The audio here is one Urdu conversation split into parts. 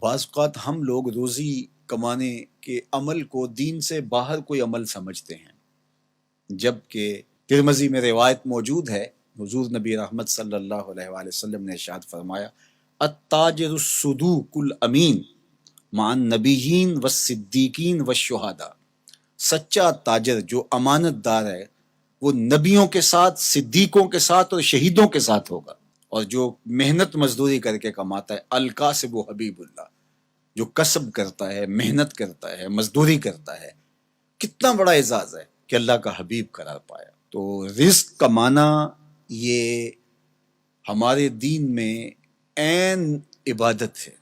بعض اوقات ہم لوگ روزی کمانے کے عمل کو دین سے باہر کوئی عمل سمجھتے ہیں، جبکہ ترمذی میں روایت موجود ہے، حضور نبی رحمت صلی اللہ علیہ وآلہ وسلم نے ارشاد فرمایا التاجر الصدوق الامین مع النبیین والصدیقین والشہداء، سچا تاجر جو امانت دار ہے وہ نبیوں کے ساتھ، صدیقوں کے ساتھ اور شہیدوں کے ساتھ ہوگا، اور جو محنت مزدوری کر کے کماتا ہے الکاسب حبیب اللہ، جو کسب کرتا ہے، محنت کرتا ہے، مزدوری کرتا ہے، کتنا بڑا اعزاز ہے کہ اللہ کا حبیب قرار پایا۔ تو رزق کمانا یہ ہمارے دین میں عین عبادت ہے۔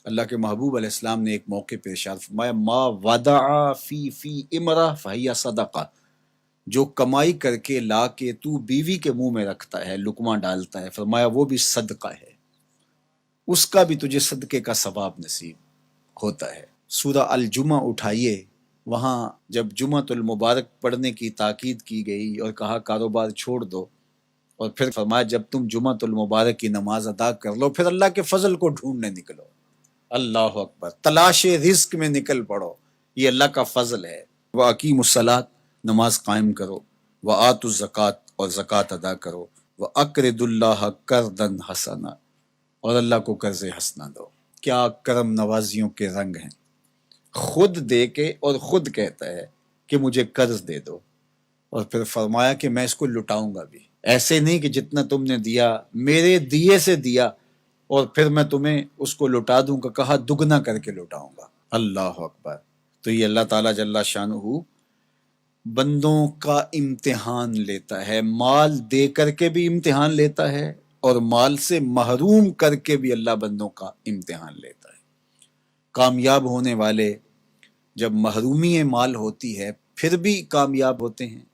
اللہ کے محبوب علیہ السلام نے ایک موقع پہ ارشاد فرمایا ما ودع فی امرہ فہی صدقہ، جو کمائی کر کے لا کے تو بیوی کے منہ میں رکھتا ہے، لقمہ ڈالتا ہے، فرمایا وہ بھی صدقہ ہے، اس کا بھی تجھے صدقے کا ثواب نصیب ہوتا ہے۔ سورہ الجمعہ اٹھائیے، وہاں جب جمعۃ المبارک پڑھنے کی تاکید کی گئی اور کہا کاروبار چھوڑ دو، اور پھر فرمایا جب تم جمعۃ المبارک کی نماز ادا کر لو پھر اللہ کے فضل کو ڈھونڈنے نکلو۔ اللہ اکبر، تلاش رزق میں نکل پڑو، یہ اللہ کا فضل ہے۔ وَأَقِیمُوا الصَّلَاةَ، نماز قائم کرو، وَآتُوا الزَّکَاةَ، اور زکوٰۃ ادا کرو، وَأَقْرِضُوا اللَّهَ قَرْضًا حَسَنًا، اور اللہ کو قرض حسنہ دو۔ کیا کرم نوازیوں کے رنگ ہیں، خود دے کے اور خود کہتا ہے کہ مجھے قرض دے دو، اور پھر فرمایا کہ میں اس کو لٹاؤں گا بھی، ایسے نہیں کہ جتنا تم نے دیا میرے دیے سے دیا اور پھر میں تمہیں اس کو لٹا دوں گا، کہا دگنا کر کے لٹاؤں گا۔ اللہ اکبر۔ تو یہ اللہ تعالیٰ جل شانہ بندوں کا امتحان لیتا ہے، مال دے کر کے بھی امتحان لیتا ہے اور مال سے محروم کر کے بھی اللہ بندوں کا امتحان لیتا ہے۔ کامیاب ہونے والے جب محرومی مال ہوتی ہے پھر بھی کامیاب ہوتے ہیں،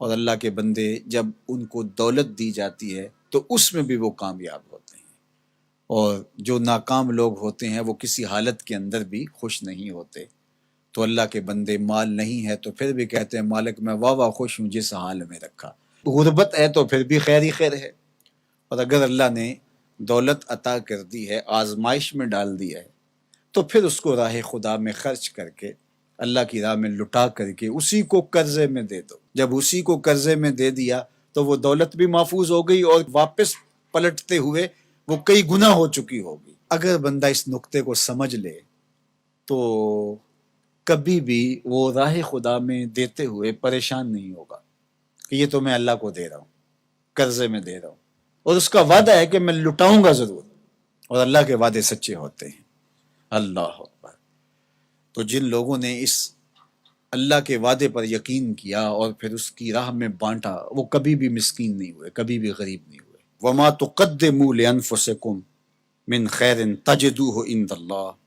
اور اللہ کے بندے جب ان کو دولت دی جاتی ہے تو اس میں بھی وہ کامیاب ہوتے ہیں، اور جو ناکام لوگ ہوتے ہیں وہ کسی حالت کے اندر بھی خوش نہیں ہوتے۔ تو اللہ کے بندے مال نہیں ہے تو پھر بھی کہتے ہیں مالک میں واہ واہ خوش ہوں جس حال میں رکھا، غربت ہے تو پھر بھی خیر ہی خیر ہے، اور اگر اللہ نے دولت عطا کر دی ہے، آزمائش میں ڈال دیا ہے، تو پھر اس کو راہ خدا میں خرچ کر کے، اللہ کی راہ میں لٹا کر کے اسی کو قرضے میں دے دو۔ جب اسی کو قرضے میں دے دیا تو وہ دولت بھی محفوظ ہو گئی اور واپس پلٹتے ہوئے وہ کئی گنا ہو چکی ہوگی۔ اگر بندہ اس نقطے کو سمجھ لے تو کبھی بھی وہ راہ خدا میں دیتے ہوئے پریشان نہیں ہوگا کہ یہ تو میں اللہ کو دے رہا ہوں، قرضے میں دے رہا ہوں، اور اس کا وعدہ ہے کہ میں لٹاؤں گا ضرور، اور اللہ کے وعدے سچے ہوتے ہیں۔ اللہ اکبر۔ تو جن لوگوں نے اس اللہ کے وعدے پر یقین کیا اور پھر اس کی راہ میں بانٹا، وہ کبھی بھی مسکین نہیں ہوئے، کبھی بھی غریب نہیں ہوئے۔ وَمَا تُقَدِّمُوا لِأَنفُسِكُم مِّن خَيْرٍ تَجِدُوهُ عِندَ اللَّهِ،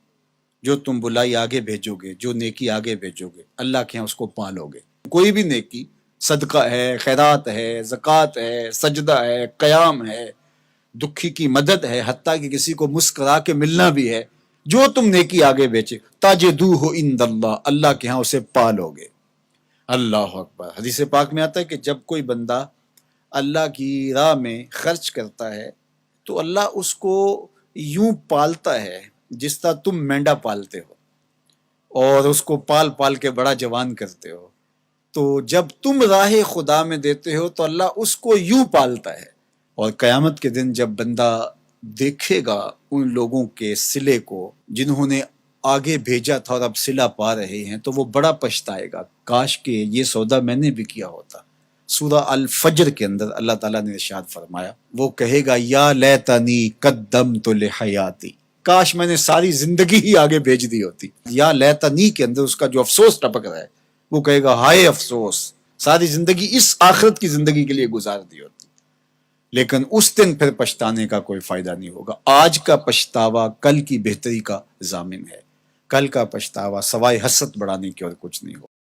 جو تم بلائی آگے بھیجو گے، جو نیکی آگے بھیجو گے، اللہ کے ہاں اس کو پالو گے۔ کوئی بھی نیکی، صدقہ ہے، خیرات ہے، زکوٰۃ ہے، سجدہ ہے، قیام ہے، دکھی کی مدد ہے، حتیٰ کہ کسی کو مسکرا کے ملنا بھی ہے، جو تم نیکی آگے بیچے تاجدوہ عند اللہ، اللہ کے ہاں اسے پالو گے۔ اللہ اکبر۔ حدیث پاک میں آتا ہے کہ جب کوئی بندہ اللہ کی راہ میں خرچ کرتا ہے تو اللہ اس کو یوں پالتا ہے جس طرح تم مینڈا پالتے ہو اور اس کو پال پال کے بڑا جوان کرتے ہو، تو جب تم راہ خدا میں دیتے ہو تو اللہ اس کو یوں پالتا ہے، اور قیامت کے دن جب بندہ دیکھے گا ان لوگوں کے صلے کو جنہوں نے آگے بھیجا تھا اور اب صلہ پا رہے ہیں، تو وہ بڑا پچھتائے گا، کاش کہ یہ سودا میں نے بھی کیا ہوتا۔ سورہ الفجر کے اندر اللہ تعالیٰ نے ارشاد فرمایا، وہ کہے گا یا لیتنی قدمت لحیاتی، کاش میں نے ساری زندگی ہی آگے بھیج دی ہوتی۔ یا لیتنی کے اندر اس کا جو افسوس ٹپک رہا ہے، وہ کہے گا ہائے افسوس، ساری زندگی اس آخرت کی زندگی کے لیے گزار دی ہوتی۔ لیکن اس دن پھر پچھتانے کا کوئی فائدہ نہیں ہوگا۔ آج کا پچھتاوا کل کی بہتری کا ضامن ہے، کل کا پچھتاوا سوائے حسرت بڑھانے کی اور کچھ نہیں ہوگا۔